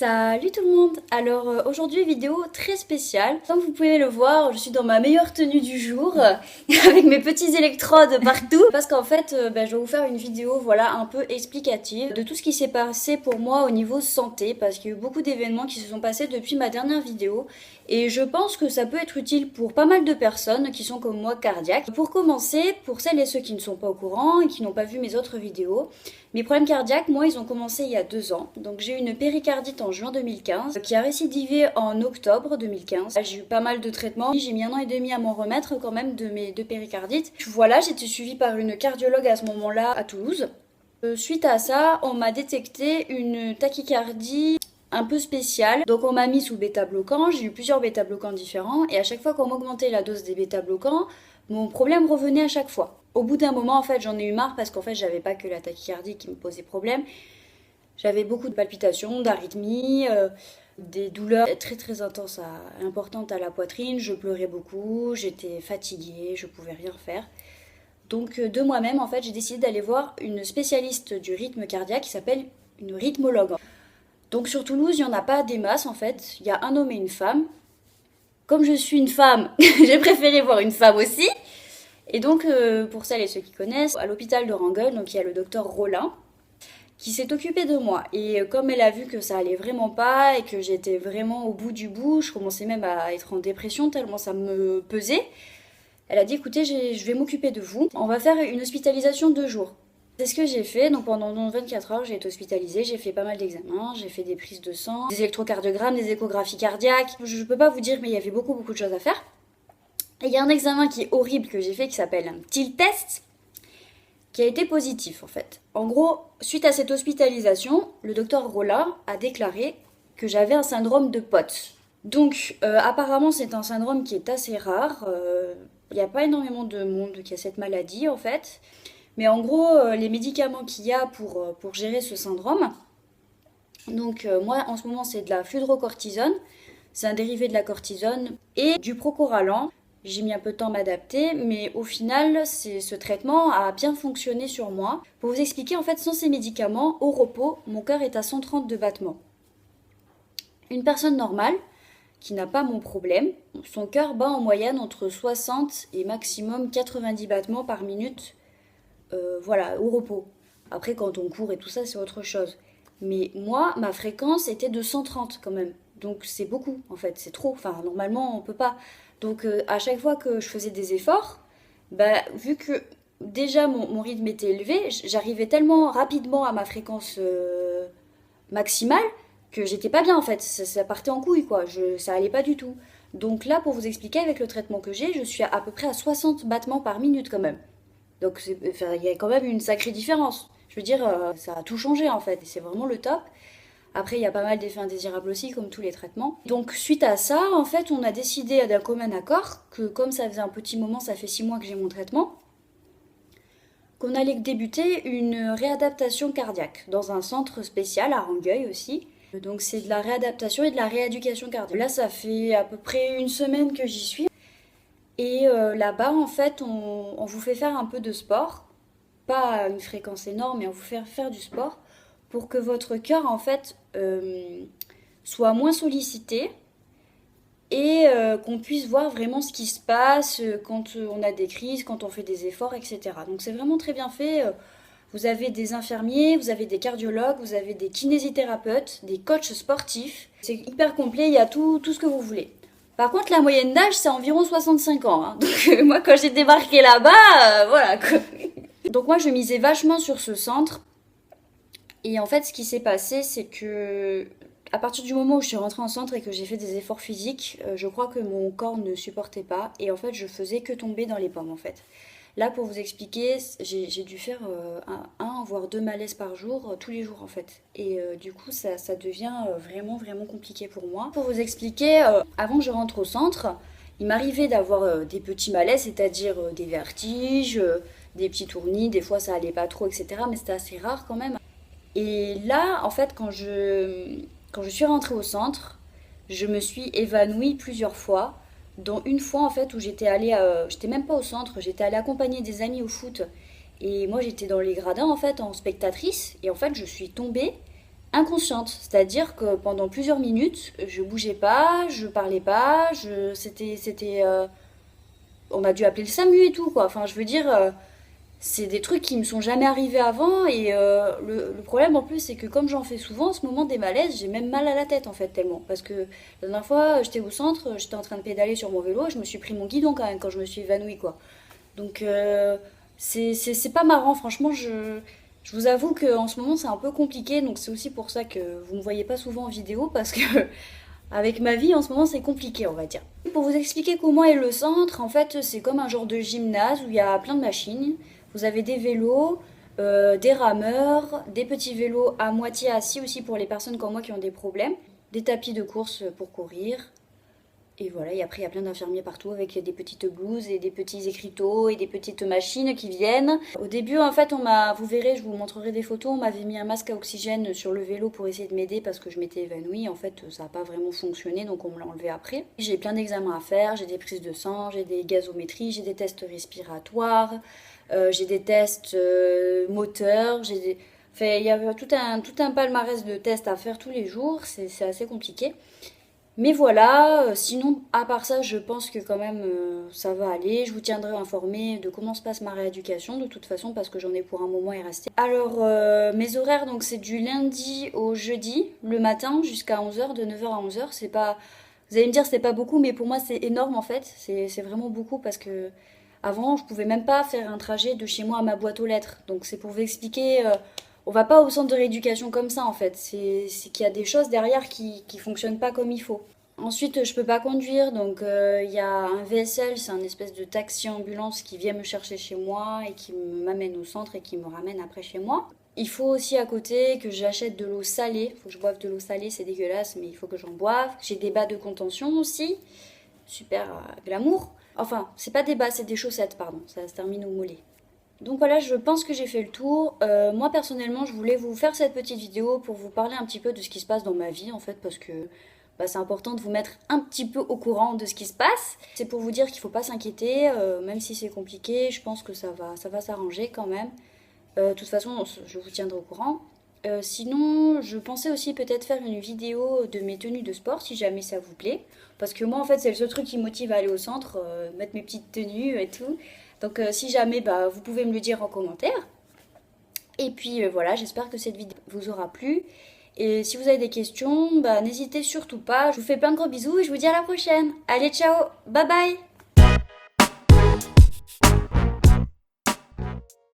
Salut tout le monde. Alors aujourd'hui vidéo très spéciale. Comme vous pouvez le voir, je suis dans ma meilleure tenue du jour avec mes petits électrodes partout parce qu'en fait je vais vous faire une vidéo voilà un peu explicative de tout ce qui s'est passé pour moi au niveau santé parce qu'il y a eu beaucoup d'événements qui se sont passés depuis ma dernière vidéo et je pense que ça peut être utile pour pas mal de personnes qui sont comme moi cardiaques. Pour commencer, pour celles et ceux qui ne sont pas au courant et qui n'ont pas vu mes autres vidéos, mes problèmes cardiaques, moi, ils ont commencé il y a 2 ans. Donc j'ai eu une péricardite en juin 2015 qui a récidivé en octobre 2015. J'ai eu pas mal de traitements. J'ai mis 1 an et demi à m'en remettre quand même de mes 2 péricardites. Voilà, j'étais suivie par une cardiologue à ce moment-là à Toulouse. Suite à ça, on m'a détecté une tachycardie un peu spéciale. Donc on m'a mis sous bêta-bloquant. J'ai eu plusieurs bêta-bloquants différents. Et à chaque fois qu'on m'augmentait la dose des bêta-bloquants, mon problème revenait à chaque fois. Au bout d'un moment, en fait, j'en ai eu marre parce qu'en fait, j'avais pas que la tachycardie qui me posait problème. J'avais beaucoup de palpitations, d'arythmies, des douleurs très très intenses, importantes à la poitrine. Je pleurais beaucoup, j'étais fatiguée, je pouvais rien faire. Donc de moi-même, en fait, j'ai décidé d'aller voir une spécialiste du rythme cardiaque qui s'appelle une rythmologue. Donc sur Toulouse, il n'y en a pas des masses en fait. Il y a un homme et une femme. Comme je suis une femme, j'ai préféré voir une femme aussi. Et donc, pour celles et ceux qui connaissent, à l'hôpital de Rangueul, donc il y a le docteur Rollin qui s'est occupé de moi. Et comme elle a vu que ça allait vraiment pas et que j'étais vraiment au bout du bout, je commençais même à être en dépression tellement ça me pesait, elle a dit écoutez, je vais m'occuper de vous. On va faire une hospitalisation de 2 jours. C'est ce que j'ai fait. Donc pendant 24 heures, j'ai été hospitalisée, j'ai fait pas mal d'examens, j'ai fait des prises de sang, des électrocardiogrammes, des échographies cardiaques. Je peux pas vous dire, mais il y avait beaucoup de choses à faire. Et il y a un examen qui est horrible que j'ai fait qui s'appelle un TIL test qui a été positif en fait. En gros, suite à cette hospitalisation, le docteur Rollin a déclaré que j'avais un syndrome de POTS. Donc apparemment c'est un syndrome qui est assez rare. Il n'y a pas énormément de monde qui a cette maladie en fait. Mais en gros, les médicaments qu'il y a pour gérer ce syndrome, donc moi en ce moment c'est de la fludrocortisone, c'est un dérivé de la cortisone, et du Procoralan. J'ai mis un peu de temps à m'adapter, mais au final, ce traitement a bien fonctionné sur moi. Pour vous expliquer, en fait, sans ces médicaments, au repos, mon cœur est à 130 de battements. Une personne normale, qui n'a pas mon problème, son cœur bat en moyenne entre 60 et maximum 90 battements par minute, voilà, au repos. Après, quand on court et tout ça, c'est autre chose. Mais moi, ma fréquence était de 130 quand même. Donc c'est beaucoup, en fait, c'est trop. Enfin, normalement, on peut pas. Donc à chaque fois que je faisais des efforts, vu que déjà mon rythme était élevé, j'arrivais tellement rapidement à ma fréquence maximale que j'étais pas bien en fait. Ça partait en couille quoi, ça allait pas du tout. Donc là, pour vous expliquer, avec le traitement que j'ai, je suis à peu près à 60 battements par minute quand même. Donc il y a quand même une sacrée différence. Je veux dire, ça a tout changé en fait, et c'est vraiment le top. Après, il y a pas mal d'effets indésirables aussi, comme tous les traitements. Donc, suite à ça, en fait, on a décidé d'un commun accord que, comme ça faisait un petit moment, ça fait 6 mois que j'ai mon traitement, qu'on allait débuter une réadaptation cardiaque dans un centre spécial à Rangueil aussi. Donc, c'est de la réadaptation et de la rééducation cardiaque. Là, ça fait à peu près 1 semaine que j'y suis. Et là-bas, en fait, on vous fait faire un peu de sport. Pas à une fréquence énorme, mais on vous fait faire du sport pour que votre cœur en fait soit moins sollicité et qu'on puisse voir vraiment ce qui se passe quand on a des crises, quand on fait des efforts, etc. Donc c'est vraiment très bien fait. Vous avez des infirmiers, vous avez des cardiologues, vous avez des kinésithérapeutes, des coachs sportifs. C'est hyper complet, il y a tout ce que vous voulez. Par contre, la moyenne d'âge, c'est environ 65 ans. Hein. Donc moi, quand j'ai débarqué là-bas, voilà quoi. Donc moi, je misais vachement sur ce centre. Et en fait, ce qui s'est passé, c'est que à partir du moment où je suis rentrée en centre et que j'ai fait des efforts physiques, je crois que mon corps ne supportait pas. Et en fait, je faisais que tomber dans les pommes, en fait. Là, pour vous expliquer, j'ai dû faire un voire 2 malaises par jour, tous les jours, en fait. Et du coup, ça devient vraiment compliqué pour moi. Pour vous expliquer, avant que je rentre au centre, il m'arrivait d'avoir des petits malaises, c'est-à-dire des vertiges, des petits tournis. Des fois, ça allait pas trop, etc. Mais c'était assez rare quand même. Et là, en fait, quand je suis rentrée au centre, je me suis évanouie plusieurs fois, dont une fois en fait où j'étais même pas au centre, j'étais allée accompagner des amis au foot. Et moi j'étais dans les gradins en fait en spectatrice, et en fait je suis tombée inconsciente, c'est-à-dire que pendant plusieurs minutes, je bougeais pas, je parlais pas, on a dû appeler le SAMU et tout, quoi. Enfin, je veux dire, c'est des trucs qui me sont jamais arrivés avant et le problème en plus c'est que comme j'en fais souvent en ce moment des malaises, j'ai même mal à la tête en fait tellement parce que la dernière fois j'étais au centre, j'étais en train de pédaler sur mon vélo et je me suis pris mon guidon quand même quand je me suis évanouie quoi. Donc c'est pas marrant franchement je vous avoue qu'en ce moment c'est un peu compliqué donc c'est aussi pour ça que vous me voyez pas souvent en vidéo parce que avec ma vie en ce moment c'est compliqué on va dire. Pour vous expliquer comment est le centre, en fait c'est comme un genre de gymnase où il y a plein de machines. Vous avez des vélos, des rameurs, des petits vélos à moitié assis aussi pour les personnes comme moi qui ont des problèmes, des tapis de course pour courir. Et voilà, et après il y a plein d'infirmiers partout avec des petites blouses et des petits écriteaux et des petites machines qui viennent. Au début en fait vous verrez, je vous montrerai des photos, on m'avait mis un masque à oxygène sur le vélo pour essayer de m'aider parce que je m'étais évanouie. En fait ça n'a pas vraiment fonctionné donc on me l'a enlevé après. J'ai plein d'examens à faire, j'ai des prises de sang, j'ai des gazométries, j'ai des tests respiratoires, j'ai des tests moteurs, Enfin, il y a tout un palmarès de tests à faire tous les jours, c'est assez compliqué. Mais voilà, sinon, à part ça, je pense que quand même ça va aller. Je vous tiendrai informé de comment se passe ma rééducation, de toute façon, parce que j'en ai pour un moment et rester. Alors, mes horaires, donc c'est du lundi au jeudi, le matin, jusqu'à 11h, de 9h à 11h. C'est pas. Vous allez me dire, c'est pas beaucoup, mais pour moi, c'est énorme en fait. C'est vraiment beaucoup parce que avant, je pouvais même pas faire un trajet de chez moi à ma boîte aux lettres. Donc, c'est pour vous expliquer. On va pas au centre de rééducation comme ça en fait. C'est qu'il y a des choses derrière qui fonctionnent pas comme il faut. Ensuite, je peux pas conduire, donc il y a un VSL, c'est un espèce de taxi ambulance qui vient me chercher chez moi et qui m'amène au centre et qui me ramène après chez moi. Il faut aussi à côté que j'achète de l'eau salée. Il faut que je boive de l'eau salée, c'est dégueulasse, mais il faut que j'en boive. J'ai des bas de contention aussi. Super glamour. Enfin, c'est pas des bas, c'est des chaussettes, pardon. Ça se termine au mollet. Donc voilà, je pense que j'ai fait le tour. Moi personnellement, je voulais vous faire cette petite vidéo pour vous parler un petit peu de ce qui se passe dans ma vie en fait, parce que c'est important de vous mettre un petit peu au courant de ce qui se passe. C'est pour vous dire qu'il ne faut pas s'inquiéter, même si c'est compliqué, je pense que ça va s'arranger quand même. De toute façon, je vous tiendrai au courant. Sinon, je pensais aussi peut-être faire une vidéo de mes tenues de sport si jamais ça vous plaît. Parce que moi, en fait, c'est le seul truc qui me motive à aller au centre, mettre mes petites tenues et tout. Donc, si jamais, vous pouvez me le dire en commentaire. Et puis voilà, j'espère que cette vidéo vous aura plu. Et si vous avez des questions, n'hésitez surtout pas. Je vous fais plein de gros bisous et je vous dis à la prochaine. Allez, ciao, bye bye!